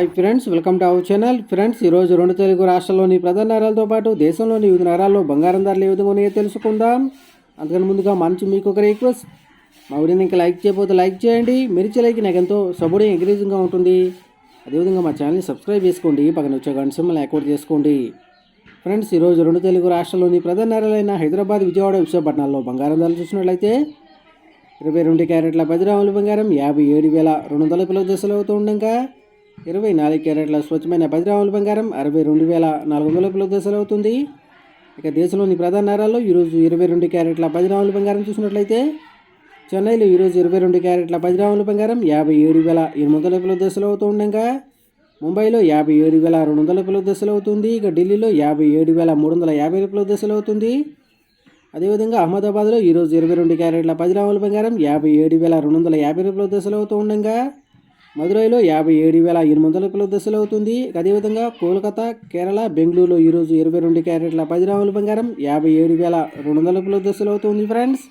Hi friends, welcome to our channel. Friends, ఈరోజు రెండు తెలుగు రాష్ట్రాల్లోని ప్రధాన నగరాలతో పాటు దేశంలోని వివిధ నగరాల్లో బంగారం ధరలు ఏ విధంగా ఉన్నాయో తెలుసుకుందాం. అందుకని ముందుగా మంచి మీకు ఒక రిక్వెస్ట్, మా వీడియోని ఇంకా లైక్ చేయకపోతే లైక్ చేయండి. మిర్చి లైక్ నాకు ఎంతో సపోర్ట్ ఎంకరేజింగ్గా ఉంటుంది. అదేవిధంగా మా ఛానల్ని సబ్స్క్రైబ్ చేసుకోండి, పక్కన వచ్చే గంట సింబల్ యాక్టివేట్ చేసుకోండి. ఫ్రెండ్స్, ఈరోజు రెండు తెలుగు రాష్ట్రాల్లోని ప్రధాన నగరాలైన హైదరాబాద్, విజయవాడ, విశాఖపట్నాల్లో బంగారం ధరలు చూసినట్లయితే 22 క్యారెట్ల 10 గ్రాముల బంగారం 57,200 కిలో దశలు అవుతూ ఉండగా 24 క్యారెట్ల స్వచ్ఛమైన 10 గ్రాముల బంగారం 62,400 కిలో దశలు అవుతుంది. ఇక దేశంలోని ప్రధాన నగరాల్లో ఈరోజు 22 క్యారెట్ల 10 గ్రాముల బంగారం చూసినట్లయితే చెన్నైలో ఈరోజు 22 క్యారెట్ల 10 గ్రాముల బంగారం 57,800 కిలో దశలు అవుతూ ఉండగా ముంబైలో 57,200 కిలో దశలు అవుతుంది. ఇక ఢిల్లీలో 57,350 కిలో దశలు అవుతుంది. అదేవిధంగా అహ్మదాబాద్లో ఈరోజు 22 క్యారెట్ల 10 గ్రాముల బంగారం 57,250 కిలో దశలు అవుతూ ఉండగా మదురైలో 57,800 కిలో దశలు అవుతుంది. అదేవిధంగా కోల్కతా, కేరళ, బెంగళూరులో ఈరోజు 22 క్యారెట్ల 10 గ్రాముల బంగారం 57,200 కిలో దశలు అవుతుంది. ఫ్రెండ్స్.